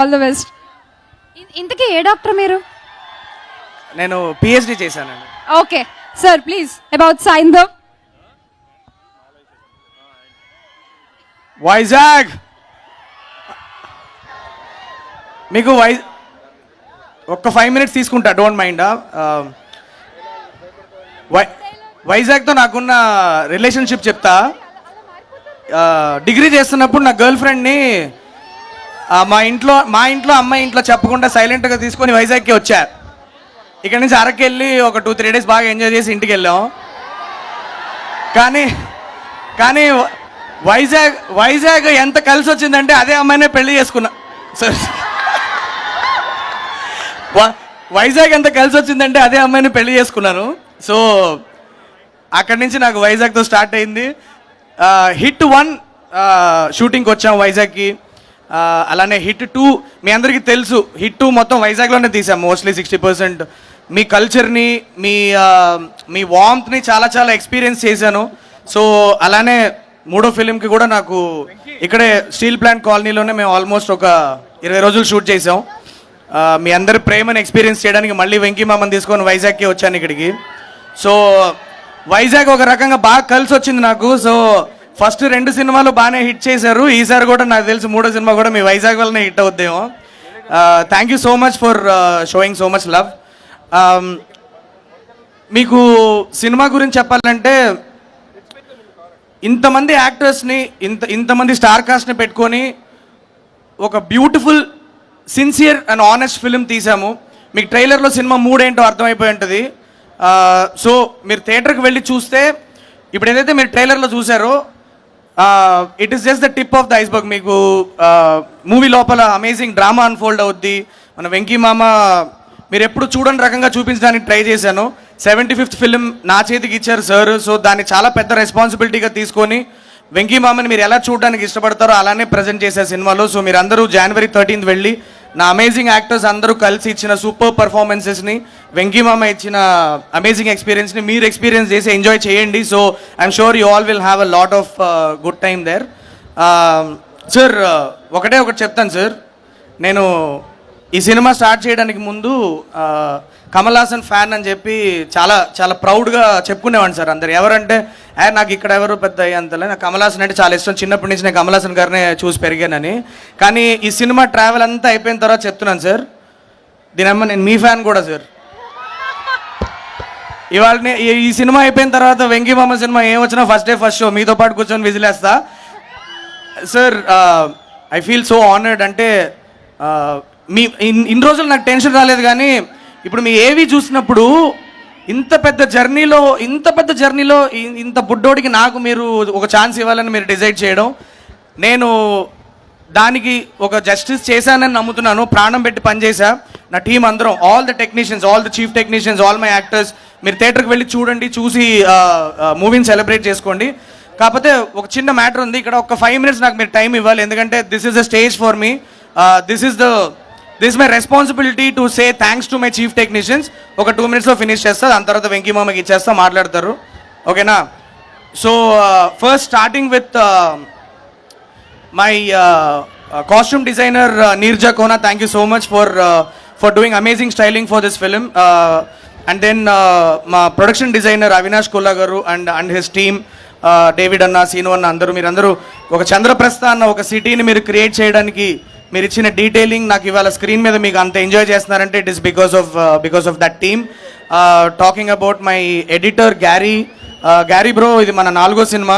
All the best. ఇంతకీ ఏ doctor మీరు? నేను పిహెచ్డి చేశానండి. Okay sir, please about Saindhav. Vizag మీకు ఒక్క 5 minutes తీసుకుంటా, డోంట్ మైండ్. వైజాగ్తో నాకున్న రిలేషన్షిప్ చెప్తా. డిగ్రీ చేస్తున్నప్పుడు నా గర్ల్ ఫ్రెండ్ని మా ఇంట్లో అమ్మాయి ఇంట్లో చెప్పకుండా సైలెంట్గా తీసుకొని వైజాగ్కి వచ్చా. ఇక్కడ నుంచి అరకు వెళ్ళి ఒక 2-3 days బాగా ఎంజాయ్ చేసి ఇంటికి వెళ్ళాం. కానీ వైజాగ్ ఎంత కలిసి వచ్చిందంటే అదే అమ్మాయినే పెళ్లి చేసుకున్నా. సార్, వైజాగ్ ఎంత కలిసి వచ్చిందంటే అదే అమ్మాయిని పెళ్లి చేసుకున్నాను. సో అక్కడి నుంచి నాకు వైజాగ్తో స్టార్ట్ అయింది. హిట్ 1 షూటింగ్కి వచ్చాం వైజాగ్కి. అలానే హిట్ 2 మీ అందరికీ తెలుసు. హిట్ 2 మొత్తం వైజాగ్లోనే తీసాం మోస్ట్లీ 60%. మీ కల్చర్ని, మీ వార్మ్త్ని చాలా ఎక్స్పీరియన్స్ చేశాను. సో అలానే 3వ ఫిలింకి కూడా నాకు ఇక్కడే స్టీల్ ప్లాంట్ కాలనీలోనే మేము ఆల్మోస్ట్ ఒక 20 రోజులు షూట్ చేసాం. మీ అందరి ప్రేమను ఎక్స్పీరియన్స్ చేయడానికి మళ్ళీ వెంకీ మామని తీసుకొని వైజాగ్కి వచ్చాను ఇక్కడికి. సో వైజాగ్ ఒక రకంగా బాగా కలిసి వచ్చింది నాకు. సో ఫస్ట్ 2 సినిమాలు బాగానే హిట్ చేశారు. ఈసారి కూడా నాకు తెలిసి 3వ సినిమా కూడా మీ వైజాగ్ వల్లనే హిట్ అవుద్దేమో. Thank you so much for showing so much love. మీకు సినిమా గురించి చెప్పాలంటే ఇంతమంది యాక్టర్స్ని, ఇంతమంది స్టార్ కాస్ట్ని పెట్టుకొని ఒక beautiful, sincere and honest film తీసాము. మీకు ట్రైలర్లో సినిమా మూడ్ ఏంటో అర్థమైపోయి ఉంటుంది. సో మీరు థియేటర్కి వెళ్ళి చూస్తే ఇప్పుడు ఏదైతే మీరు ట్రైలర్లో చూసారో it is just the tip of the iceberg. మీకు మూవీ లోపల అమేజింగ్ డ్రామా అన్ఫోల్డ్ అవుద్ది. మన వెంకీ మామ మీరు ఎప్పుడు చూడని రకంగా చూపించడానికి ట్రై చేశాను. 75th ఫిలిం నా చేతికి ఇచ్చారు సార్. సో దాన్ని చాలా పెద్ద రెస్పాన్సిబిలిటీగా తీసుకొని వెంకీ మామని మీరు ఎలా చూడడానికి ఇష్టపడతారో అలానే ప్రజెంట్ చేశారు సినిమాలో. సో మీరు అందరూ January 13th వెళ్ళి నా అమేజింగ్ యాక్టర్స్ అందరూ కలిసి ఇచ్చిన సూపర్ పర్ఫార్మెన్సెస్ని, వెంకీ మామ ఇచ్చిన అమేజింగ్ ఎక్స్పీరియన్స్ని మీరు ఎక్స్పీరియన్స్ చేసి ఎంజాయ్ చేయండి. So I'm sure you all will have a lot of good time there. Sir, ఒకటి చెప్తాను సార్. నేను ఈ సినిమా స్టార్ట్ చేయడానికి ముందు కమల్ హాసన్ ఫ్యాన్ అని చెప్పి చాలా ప్రౌడ్గా చెప్పుకునేవాడిని సార్. అందరు ఎవరంటే నాకు ఇక్కడ ఎవరు పెద్ద అంతలే, నాకు కమల్ హాసన్ అంటే చాలా ఇష్టం. చిన్నప్పటి నుంచి నేను కమల్ హాసన్ గారినే చూసి పెరిగానని. కానీ ఈ సినిమా ట్రావెల్ అంతా అయిపోయిన తర్వాత చెప్తున్నాను సార్, దీనమ్మ నేను మీ ఫ్యాన్ కూడా సార్. ఇవాళ ఈ సినిమా అయిపోయిన తర్వాత వెంకీ మామ సినిమా ఏం వచ్చినా ఫస్ట్ డే ఫస్ట్ షో మీతో పాటు కూర్చొని విజిలేస్తా sir. I feel so honoured. అంటే మీ ఇన్ని రోజులు నాకు టెన్షన్ రాలేదు, కానీ ఇప్పుడు మీ ఏవి చూసినప్పుడు ఇంత పెద్ద జర్నీలో ఇంత బుడ్డోడికి నాకు మీరు ఒక ఛాన్స్ ఇవ్వాలని మీరు డిసైడ్ చేయడం, నేను దానికి ఒక జస్టిస్ చేశానని నమ్ముతున్నాను. ప్రాణం పెట్టి పనిచేసా. నా టీం అందరం, all the technicians, all the chief technicians, all my actors, మీరు థియేటర్కి వెళ్ళి చూడండి, చూసి మూవీని సెలబ్రేట్ చేసుకోండి. కాకపోతే ఒక చిన్న మ్యాటర్ ఉంది ఇక్కడ. ఒక 5 minutes నాకు మీరు టైం ఇవ్వాలి, ఎందుకంటే this is the stage for me. This my responsibility to say thanks to my chief technicians. ఒక 2 minutesలో ఫినిష్ చేస్తా, దాని తర్వాత వెంకీ మామకి ఇచ్చేస్తా, మాట్లాడతారు. ఓకేనా? So first starting with my costume designer Neerja Kona. Thank you so much for doing amazing styling for this film. And then మా production designer Avinash Kolla garu and his team, David అన్న, సీను అన్న, మీరందరూ ఒక చంద్రప్రస్థ అన్న ఒక సిటీని మీరు క్రియేట్ చేయడానికి మీరు ఇచ్చిన డీటెయిలింగ్ నాకు ఇవాళ స్క్రీన్ మీద మీకు అంత ఎంజాయ్ చేస్తున్నారంటే it is because of that team. Talking about my editor Gary bro, ఇది మన 4వ సినిమా.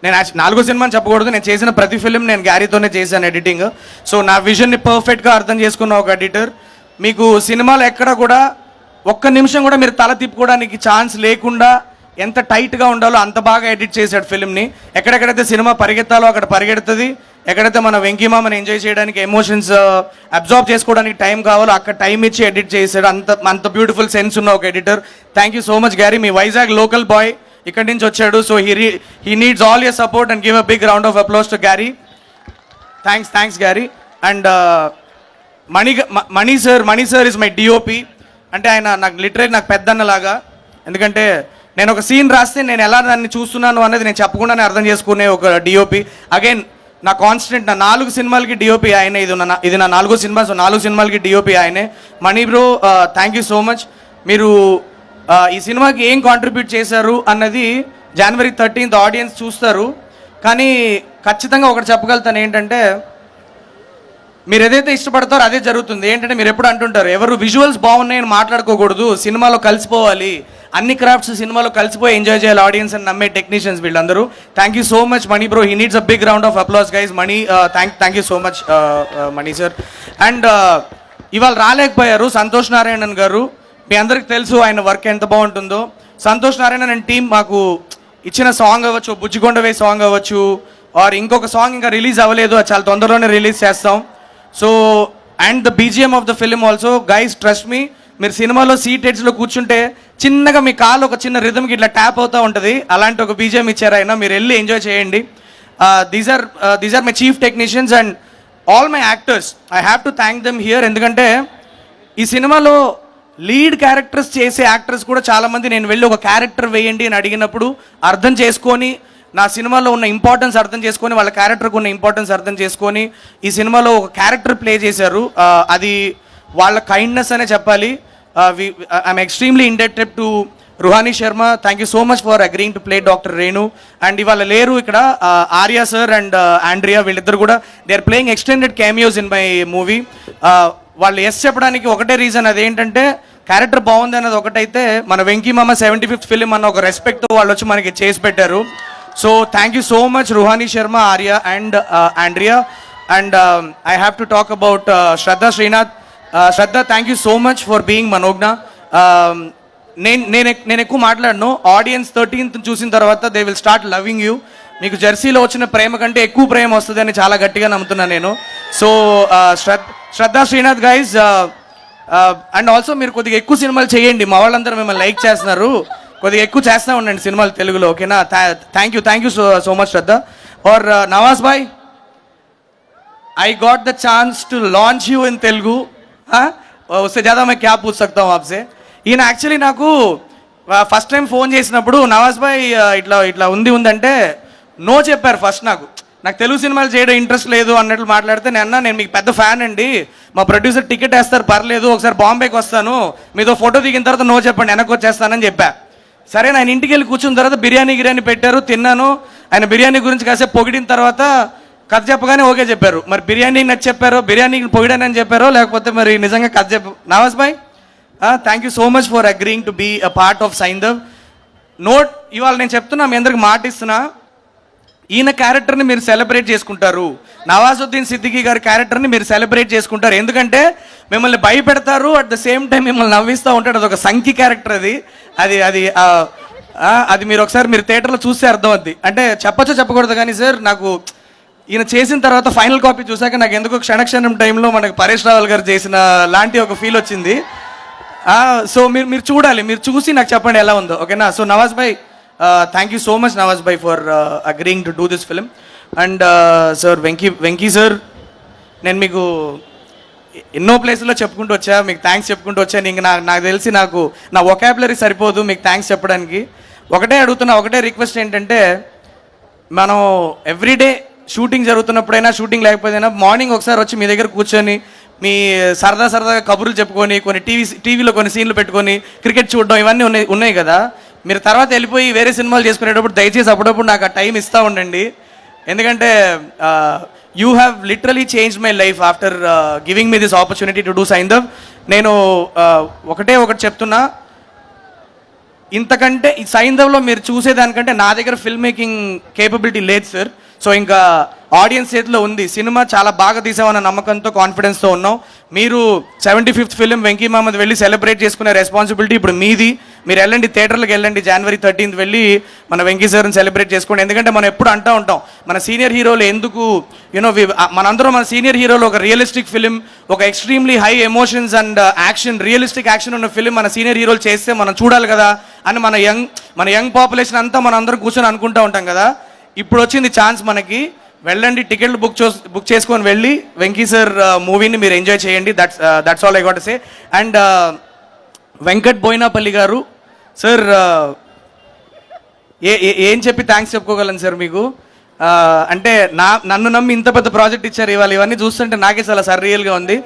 నేను 4వ సినిమా అని చెప్పకూడదు, నేను చేసిన ప్రతి ఫిలిం నేను గ్యారీతోనే చేశాను ఎడిటింగ్. సో నా విజన్ని పర్ఫెక్ట్గా అర్థం చేసుకున్న ఒక ఎడిటర్. మీకు సినిమాలో ఎక్కడ కూడా ఒక్క నిమిషం కూడా మీరు తల తిప్పుకోవడానికి ఛాన్స్ లేకుండా ఎంత టైట్గా ఉండాలో అంత బాగా ఎడిట్ చేశాడు ఫిలింని. ఎక్కడెక్కడైతే సినిమా పరిగెత్తాలో అక్కడ పరిగెడుతుంది, ఎక్కడైతే మన వెంకీ మామని ఎంజాయ్ చేయడానికి, ఎమోషన్స్ అబ్జార్బ్ చేసుకోవడానికి టైం కావాలో అక్కడ టైం ఇచ్చి ఎడిట్ చేశాడు. అంత బ్యూటిఫుల్ సెన్స్ ఉన్న ఒక editor. Thank you so much Gary. మీ వైజాగ్ లోకల్ బాయ్ ఇక్కడి నుంచి వచ్చాడు. So he needs all your support and give a big round of applause to Gary. Thanks Gary. And Mani sir is my DOP. అంటే ఆయన నాకు literally నాకు పెద్దన్నలాగా. ఎందుకంటే నేను ఒక సీన్ రాస్తే నేను ఎలా దాన్ని చూస్తున్నాను అనేది నేను చెప్పకుండానే అర్థం చేసుకునే ఒక డిఓపి. అగైన్ నా కాన్స్టెంట్, నా 4 సినిమాలకి డిఓపి ఆయనే. ఇది నా 4వ సినిమా. సో 4 సినిమాలకి డిఓపి ఆయనే. Mani bro, thank you so much. మీరు ఈ సినిమాకి ఏం కాంట్రిబ్యూట్ చేశారు అన్నది January 13th ఆడియన్స్ చూస్తారు. కానీ ఖచ్చితంగా ఒకటి చెప్పగలుగుతాను ఏంటంటే, మీరు ఏదైతే ఇష్టపడతారో అదే జరుగుతుంది. ఏంటంటే మీరు ఎప్పుడు అంటుంటారు, ఎవరు విజువల్స్ బాగున్నాయని మాట్లాడుకోకూడదు, సినిమాలో కలిసిపోవాలి, అన్ని క్రాఫ్ట్స్ సినిమాలో కలిసిపోయి ఎంజాయ్ చేయాలి ఆడియన్స్ అని నమ్మే టెక్నీషియన్స్ వీళ్ళందరూ. Thank you so much Mani bro. He needs a big round of applause guys. Mani, thank you so much Mani sir. And ఇవాళ రాలేకపోయారు సంతోష్ నారాయణన్ గారు. మీ అందరికి తెలుసు ఆయన వర్క్ ఎంత బాగుంటుందో. సంతోష్ నారాయణన్ అండ్ టీం మాకు ఇచ్చిన సాంగ్ అవ్వచ్చు, బుజ్జికొండవే సాంగ్ అవ్వచ్చు, ఆర్ ఇంకొక సాంగ్ ఇంకా రిలీజ్ అవ్వలేదు, అది చాలా తొందరలోనే రిలీజ్ చేస్తాం. So and the BGM of the film also guys, trust me, మీరు సినిమాలో సీట్ హెడ్స్లో కూర్చుంటే చిన్నగా మీ కాలు ఒక చిన్న రిథమ్కి ఇట్లా ట్యాప్ అవుతూ ఉంటుంది. అలాంటి ఒక బీజిఎం ఇచ్చారు ఆయన. మీరు వెళ్ళి ఎంజాయ్ చేయండి. These are my chief technicians and all my actors. I have to thank them here. ఎందుకంటే ఈ సినిమాలో లీడ్ క్యారెక్టర్స్ చేసే యాక్టర్స్ కూడా చాలామంది నేను వెళ్ళి ఒక క్యారెక్టర్ వేయండి అని అడిగినప్పుడు అర్థం చేసుకొని, నా సినిమాలో ఉన్న ఇంపార్టెన్స్ అర్థం చేసుకొని, వాళ్ళ క్యారెక్టర్కి ఉన్న ఇంపార్టెన్స్ అర్థం చేసుకొని ఈ సినిమాలో ఒక క్యారెక్టర్ ప్లే చేశారు. అది వాళ్ళ కైండ్నెస్ అనే చెప్పాలి. I'm extremely indebted to Ruhani Sharma. Thank you so much for agreeing to play doctor Renu. And ఇవాళ లేరు ఇక్కడ ఆర్యా సార్ అండ్ ఆండ్రియా, వీళ్ళిద్దరు కూడా they are playing extended cameos in my movie. వాళ్ళు ఎస్ చెప్పడానికి ఒకటే రీజన్, అదేంటంటే క్యారెక్టర్ బాగుంది అన్నది ఒకటైతే, మన వెంకీ మామ 75th ఫిలిం అన్న ఒక రెస్పెక్ట్ వాళ్ళు వచ్చి మనకి చేసి పెట్టారు. So thank you so much Ruhani Sharma, Arya and Andrea. And I have to talk about Shraddha Srinath. Shraddha, thank you so much for being Manognya. నేను ఎక్కువ మాట్లాడను. ఆడియన్స్ 13th చూసిన తర్వాత they will start loving you. మీకు జెర్సీలో వచ్చిన ప్రేమ కంటే ఎక్కువ ప్రేమ వస్తుందని చాలా గట్టిగా నమ్ముతున్నాను నేను. So Shraddha Srinath guys. And also మీరు కొద్దిగా ఎక్కువ సినిమాలు చేయండి, మా వాళ్ళందరూ మిమ్మల్ని లైక్ చేస్తున్నారు. కొద్దిగా ఎక్కువ చేస్తూ ఉండండి సినిమాలు తెలుగులో, ఓకేనా? Thank you so much Shraddha. और नवाज भाई, I got the chance to launch you in Telugu. हाँ, उससे ज़्यादा मैं क्या पूछ सकता हूँ आपसे. ఈయన యాక్చువల్లీ నాకు ఫస్ట్ టైం ఫోన్ చేసినప్పుడు నవాజ్ భాయ్ ఇట్లా ఉందంటే నో చెప్పారు. ఫస్ట్ నాకు తెలుగు సినిమాలు చేయడం ఇంట్రెస్ట్ లేదు అన్నట్లు మాట్లాడితే, నేను మీకు పెద్ద ఫ్యాన్ అండి, మా ప్రొడ్యూసర్ టికెట్ వేస్తారు పర్లేదు, ఒకసారి బాంబేకి వస్తాను, మీతో ఫోటో దిగిన తర్వాత నో చెప్పండి, వెనక్కి వచ్చేస్తానని చెప్పా. సరే, ఆయన ఇంటికి వెళ్ళి కూర్చున్న తర్వాత బిర్యానీ పెట్టారు, తిన్నాను. ఆయన బిర్యానీ గురించి కాసేపు పొగిడిన తర్వాత కథ చెప్పగానే ఓకే చెప్పారు. మరి బిర్యానీ నచ్చి చెప్పారో, బిర్యానీకి పొగిడానని చెప్పారో, లేకపోతే మరి నిజంగా కథ Nawaz bhai, thank you so much for agreeing to be a part of Saindhav. Note, ఇవాళ నేను చెప్తున్నా, మీ అందరికి మాట ఇస్తున్నా, ఈయన క్యారెక్టర్ని మీరు సెలబ్రేట్ చేసుకుంటారు, నవాజుద్దీన్ సిద్దికీ గారి క్యారెక్టర్ని మీరు సెలబ్రేట్ చేసుకుంటారు. ఎందుకంటే మిమ్మల్ని భయపెడతారు, అట్ ద సేమ్ టైం మిమ్మల్ని నవ్విస్తూ ఉంటాడు. అదొక సంకి క్యారెక్టర్. అది మీరు ఒకసారి మీరు థియేటర్లో చూస్తే అర్థం అవుద్ది. అంటే చెప్పచ్చో చెప్పకూడదు కానీ సార్, నాకు ఈయన చేసిన తర్వాత ఫైనల్ కాపీ చూసాక నాకు ఎందుకో క్షణక్షణం టైంలో మనకు పరేష్ రావల్ గారు చేసిన లాంటి ఒక ఫీల్ వచ్చింది. సో మీరు చూడాలి, మీరు చూసి నాకు చెప్పండి ఎలా ఉందో, ఓకేనా? So Nawaz bhai, thank you so much Nawaz Bhai for agreeing to do this film. And sir Venky sir, నేను మీకు ఎన్నో ప్లేసుల్లో చెప్పుకుంటూ వచ్చా, మీకు థ్యాంక్స్ చెప్పుకుంటూ వచ్చాను. ఇంక నాకు తెలిసి నా వొకాబులరీ సరిపోదు మీకు థ్యాంక్స్ చెప్పడానికి. ఒకటే అడుగుతున్నా, ఒకటే రిక్వెస్ట్ ఏంటంటే, మనం ఎవ్రీడే షూటింగ్ జరుగుతున్నప్పుడైనా, షూటింగ్ లేకపోయినా, మార్నింగ్ ఒకసారి వచ్చి మీ దగ్గర కూర్చొని మీ సరదాగా కబుర్లు చెప్పుకొని, కొన్ని టీవీలో కొన్ని సీన్లు పెట్టుకొని క్రికెట్ చూడడం, ఇవన్నీ ఉన్నాయి కదా. మీరు తర్వాత వెళ్ళిపోయి వేరే సినిమాలు చేసుకునేటప్పుడు దయచేసి అప్పుడప్పుడు నాకు ఆ టైం ఇస్తూ ఉండండి. ఎందుకంటే you have literally change my life after giving me this opportunity to do Saindhav. నేను ఒకటి చెప్తున్నా, ఇంతకంటే ఈ సైంధవ్లో మీరు చూసేదానికంటే నా దగ్గర ఫిల్మ్ మేకింగ్ కేపబిలిటీ లేదు సార్. సో ఇంకా ఆడియన్స్ చేతిలో ఉంది. సినిమా చాలా బాగా తీసామన్న నమ్మకంతో, కాన్ఫిడెన్స్తో ఉన్నాం. మీరు 75th ఫిలిం వెంకీ మామది వెళ్ళి సెలబ్రేట్ చేసుకునే రెస్పాన్సిబిలిటీ ఇప్పుడు మీది. మీరు వెళ్ళండి, థియేటర్లకు వెళ్ళండి, January 13th వెళ్ళి మన వెంకీ సార్ని సెలబ్రేట్ చేసుకోండి. ఎందుకంటే మనం ఎప్పుడు అంటూ ఉంటాం, మన సీనియర్ హీరోలు ఎందుకు మనందరం మన సీనియర్ హీరోలు ఒక రియలిస్టిక్ ఫిలిం, ఒక extremely high emotions and action, realistic action ఉన్న ఫిలిం మన సీనియర్ హీరోలు చేస్తే మనం చూడాలి కదా అని మన యంగ్ పాపులేషన్ అంతా మనం అందరం కూర్చొని అనుకుంటూ ఉంటాం కదా. ఇప్పుడు వచ్చింది ఛాన్స్ మనకి. వెళ్ళండి, టికెట్లు బుక్ చేసుకొని వెళ్ళి వెంకీ సార్ మూవీని మీరు ఎంజాయ్ చేయండి. That's all I got to say. And Venkat Boinapally garu sir, ఏం చెప్పి థ్యాంక్స్ చెప్పుకోగలను సార్ మీకు. అంటే నన్ను నమ్మి ఇంత పెద్ద ప్రాజెక్ట్ ఇచ్చారు ఇవాళ. ఇవన్నీ చూస్తుంటే నాకే చాలా సర్రియల్గా ఉంది.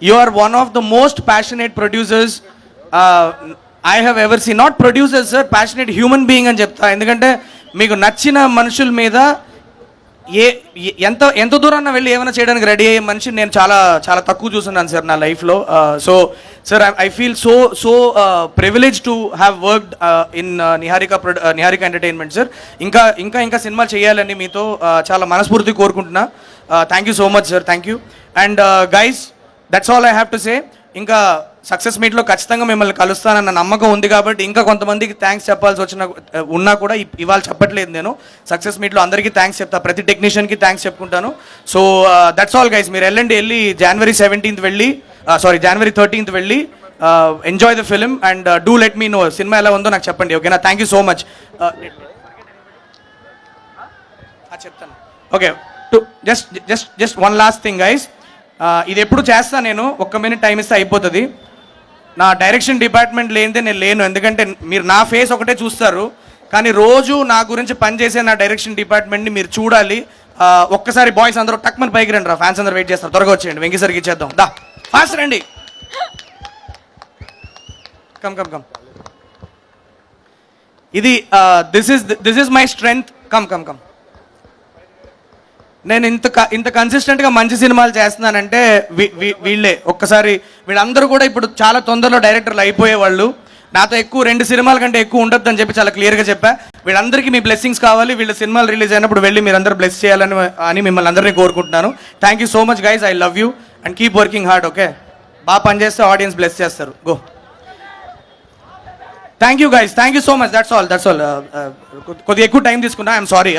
You are one of the most passionate producers I have ever see. Not producers sir, passionate human being అని చెప్తా. ఎందుకంటే మీకు నచ్చిన మనుషుల మీద ఎంత దూరాన్న వెళ్ళి ఏమైనా చేయడానికి రెడీ అయ్యే మనిషి నేను చాలా చాలా తక్కువ చూస్తున్నాను సార్ నా లైఫ్లో. So sir I feel so privilege to have worked in Niharika entertainment sir. ఇంకా సినిమాలు చేయాలని మీతో చాలా మనస్ఫూర్తి కోరుకుంటున్నా. Thank you so much sir, thank you. And guys, that's all I have to say. ఇంకా సక్సెస్ మీట్లో ఖచ్చితంగా మిమ్మల్ని కలుస్తానన్న నమ్మకం ఉంది కాబట్టి ఇంకా కొంతమందికి థ్యాంక్స్ చెప్పాల్సి ఉన్నా కూడా ఇవాళ చెప్పట్లేదు. నేను సక్సెస్ మీట్లో అందరికీ థ్యాంక్స్ చెప్తా, ప్రతి టెక్నీషియన్కి థ్యాంక్స్ చెప్పుకుంటాను. So that's all guys. మీరు వెళ్ళి January 17th వెళ్ళి January 13th వెళ్ళి enjoy the film and do let me know సినిమా ఎలా ఉందో నాకు చెప్పండి, ఓకేనా? Thank you so much. చెప్తాను, okay. Just one last thing guys. ఇది ఎప్పుడు చేస్తా నేను, 1 minute టైం ఇస్తే అయిపోతుంది. నా డైరెక్షన్ డిపార్ట్మెంట్ లేనిదే నేను లేను. ఎందుకంటే మీరు నా ఫేస్ ఒకటే చూస్తారు, కానీ రోజు నా గురించి పనిచేసే నా డైరెక్షన్ డిపార్ట్మెంట్ని మీరు చూడాలి. ఒక్కసారి బాయ్స్ అందరూ టక్మని పైకి రండి రా, ఫ్యాన్స్ అందరూ వెయిట్ చేస్తారు. త్వరగా వచ్చేయండి, వెంకీ సార్కి ఇచ్చేద్దాం. దా ఫాస్ట్ రండి. Come come come. ఇది this is my strength. Come come come. నేను ఇంత కన్సిస్టెంట్గా మంచి సినిమాలు చేస్తున్నానంటే వీళ్ళే. ఒక్కసారి వీళ్ళందరూ కూడా ఇప్పుడు చాలా తొందరలో డైరెక్టర్లు అయిపోయేవాళ్ళు. నాతో 2 సినిమాల కంటే ఎక్కువ ఉండొద్దు అని చెప్పి చాలా క్లియర్గా చెప్పా. వీళ్ళందరికీ మీ బ్లెస్సింగ్స్ కావాలి. వీళ్ళ సినిమాలు రిలీజ్ అయినప్పుడు వెళ్ళి మీరందరూ బ్లెస్ చేయాలని మిమ్మల్ని అందరినీ కోరుకుంటున్నాను. Thank you so much guys, I love you and keep working hard, okay? బాగా పనిచేస్తే ఆడియన్స్ బ్లెస్ చేస్తారు. Go. Thank you guys, thank you so much. That's all. కొద్దిగా ఎక్కువ టైం తీసుకున్నా, ఐఎమ్ సారీ.